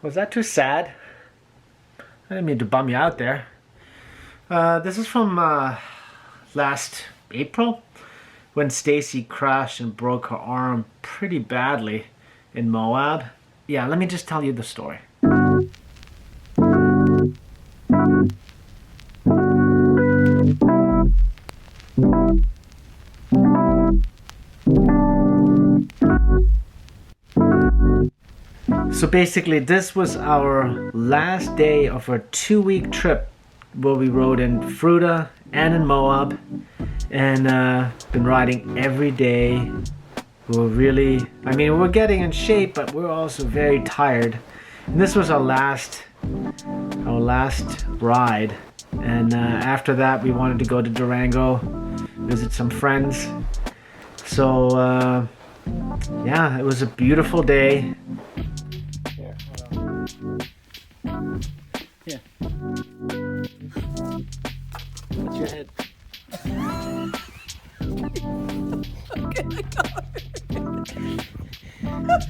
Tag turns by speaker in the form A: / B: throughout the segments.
A: Was that too sad? I didn't mean to bum you out there. This is from last April when Stacy crashed and broke her arm pretty badly in Moab. Yeah, let me just tell you the story. So basically, this was our last day of our 2-week trip where we rode in Fruta and in Moab, and been riding every day. We were really, we were getting in shape, but we were also very tired. And this was our last ride. And after that, we wanted to go to Durango, visit some friends. So yeah, it was a beautiful day.
B: Yeah. What's your head? Okay, I got it.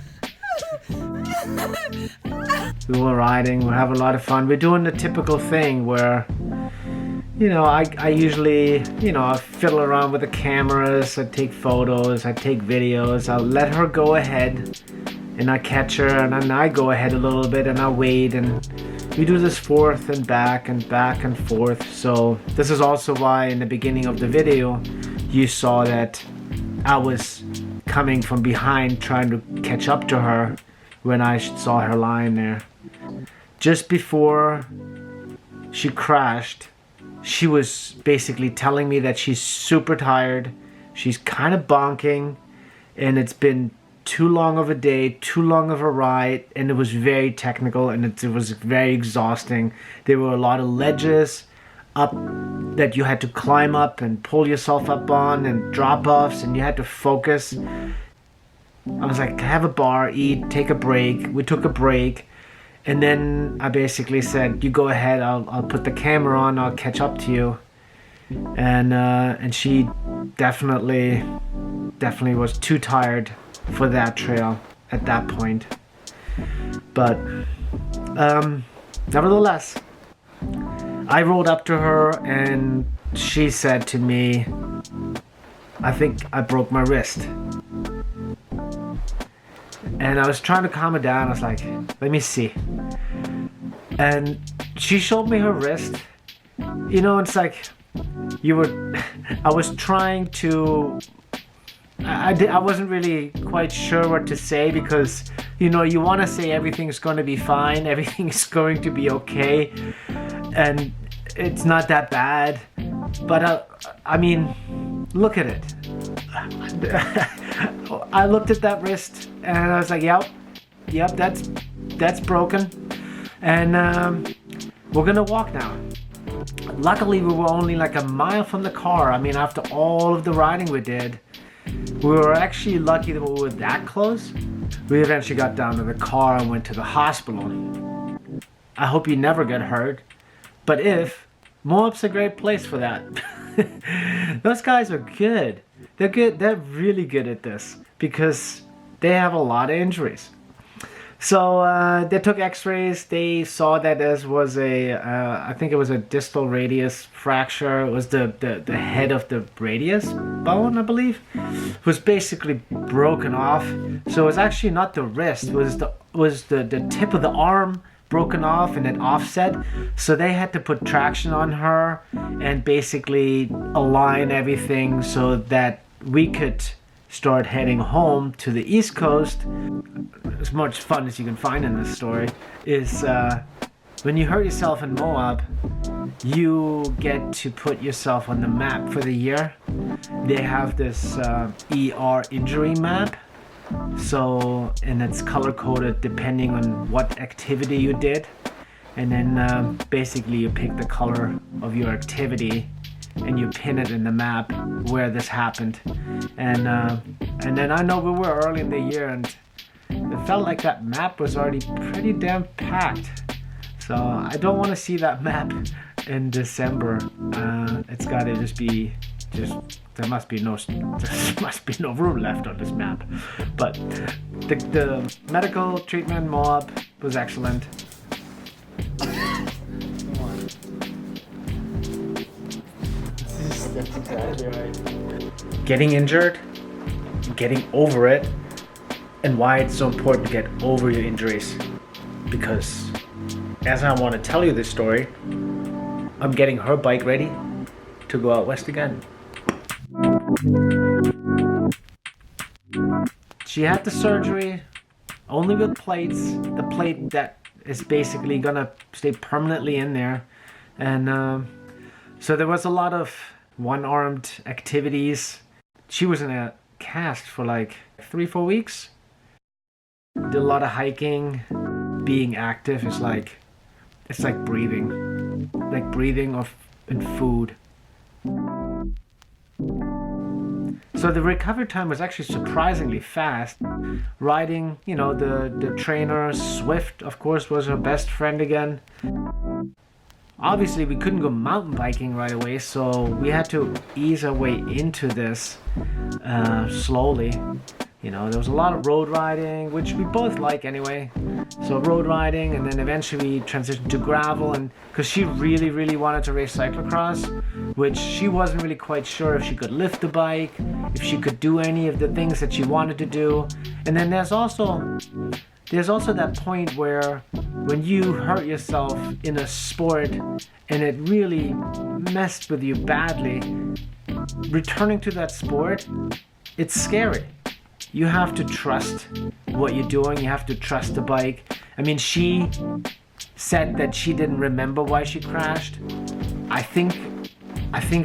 A: We were riding, we're having a lot of fun. We're doing the typical thing where, I usually, I fiddle around with the cameras, I take photos, I take videos, I'll let her go ahead and I catch her, and then I go ahead a little bit and I wait, and we do this forth and back and forth. So this is also why in the beginning of the video you saw that I was coming from behind trying to catch up to her when I saw her lying there. Just before she crashed, she was basically telling me that she's super tired, she's kind of bonking, and it's been too long of a day, too long of a ride, and it was very technical, and it was very exhausting. There were a lot of ledges up that you had to climb up and pull yourself up on, and drop-offs, and you had to focus. I was like, have a bar, eat, take a break. We took a break, and then I basically said, you go ahead, I'll put the camera on, I'll catch up to you. And she definitely was too tired for that trail at that point. But nevertheless, I rolled up to her and she said to me, I think I broke my wrist. And I was trying to calm her down. I was like, let me see. And she showed me her wrist. It's like I was trying to, I wasn't really quite sure what to say, because you want to say everything's going to be fine, everything's going to be okay, and it's not that bad. But look at it. I looked at that wrist and I was like, yep, that's broken, and we're gonna walk now. Luckily, we were only like a mile from the car. After all of the riding we did, we were actually lucky that we were that close. We eventually got down to the car and went to the hospital. I hope you never get hurt, but if, Moab's a great place for that. Those guys are good. They're good. They're really good at this because they have a lot of injuries. So they took x-rays. They saw that this was I think it was a distal radius fracture. It was the head of the radius bone, I believe. It was basically broken off. So it was actually not the wrist. It was the tip of the arm broken off and it offset. So they had to put traction on her and basically align everything so that we could start heading home to the East Coast. As much fun as you can find in this story is when you hurt yourself in Moab, you get to put yourself on the map for the year. They have this ER injury map. So, and it's color coded depending on what activity you did. And then basically you pick the color of your activity and you pin it in the map where this happened. And then I know we were early in the year and it felt like that map was already pretty damn packed. So I don't want to see that map in December. It's got to just be there must be no room left on this map. But the medical treatment in Moab was excellent.
B: Come on. That's exactly right.
A: Getting injured, getting over it, and why it's so important to get over your injuries. Because as I want to tell you this story, I'm getting her bike ready to go out west again. She had the surgery only with plates, the plate that is basically gonna stay permanently in there. And so there was a lot of one-armed activities. She was in a cast for like 3-4 weeks. Did a lot of hiking. Being active is like, it's like breathing and food. So the recovery time was actually surprisingly fast. Riding, the trainer, Swift, of course, was her best friend again. Obviously, we couldn't go mountain biking right away, so we had to ease our way into this slowly. There was a lot of road riding, which we both like anyway. So road riding, and then eventually we transitioned to gravel, and because she really, really wanted to race cyclocross, which she wasn't really quite sure if she could lift the bike, if she could do any of the things that she wanted to do. And then there's also that point where when you hurt yourself in a sport and it really messed with you badly, returning to that sport, it's scary. You have to trust what you're doing. You have to trust the bike. I mean, she said that she didn't remember why she crashed. I think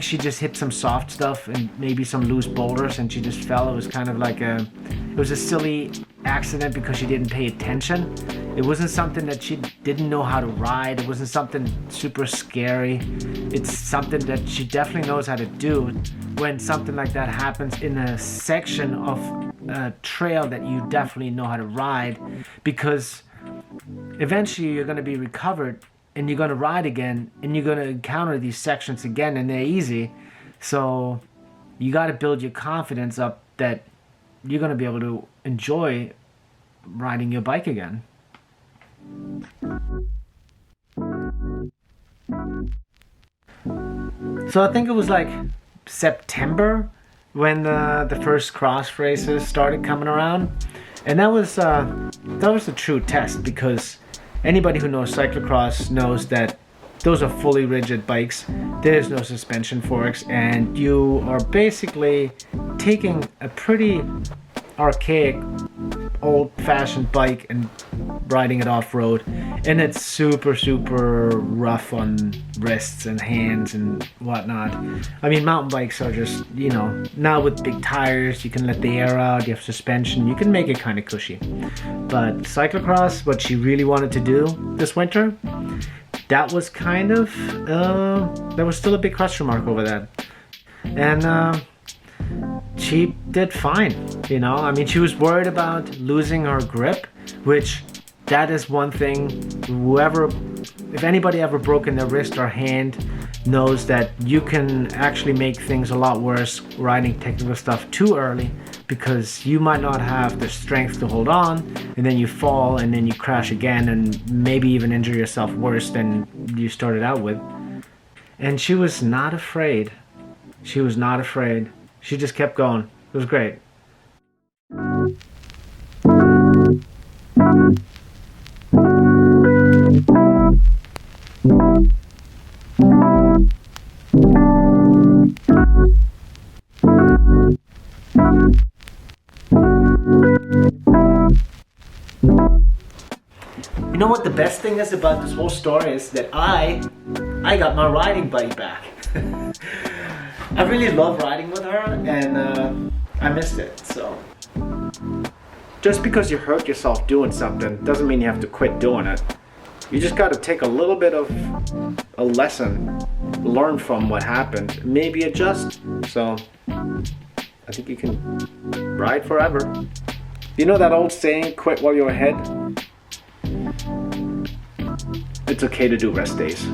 A: she just hit some soft stuff and maybe some loose boulders and she just fell. It was kind of like it was a silly accident because she didn't pay attention. It wasn't something that she didn't know how to ride. It wasn't something super scary. It's something that she definitely knows how to do when something like that happens in a section of a trail that you definitely know how to ride, because eventually you're going to be recovered and you're going to ride again and you're going to encounter these sections again, and they're easy. So you got to build your confidence up that you're going to be able to enjoy riding your bike again. So I think it was like September when the first cross races started coming around, and that was a true test, because anybody who knows cyclocross knows that those are fully rigid bikes. There's no suspension forks, and you are basically taking a pretty archaic, old-fashioned bike and riding it off-road, and it's super, super rough on wrists and hands and whatnot. I mean, mountain bikes are just, now with big tires, you can let the air out, you have suspension, you can make it kind of cushy. But cyclocross, what she really wanted to do this winter, that was kind of, there was still a big question mark over that. And she did fine, I mean, she was worried about losing her grip, which that is one thing. If anybody ever broken their wrist or hand knows that you can actually make things a lot worse riding technical stuff too early, because you might not have the strength to hold on, and then you fall and then you crash again and maybe even injure yourself worse than you started out with. And she was not afraid. She was not afraid. She just kept going. It was great. You know what the best thing is about this whole story is that I got my riding buddy back. I really love riding with her, and I missed it. So just because you hurt yourself doing something doesn't mean you have to quit doing it. You just got to take a little bit of a lesson, learn from what happened, maybe adjust. So I think you can ride forever. You know that old saying, quit while you're ahead? It's okay to do rest days.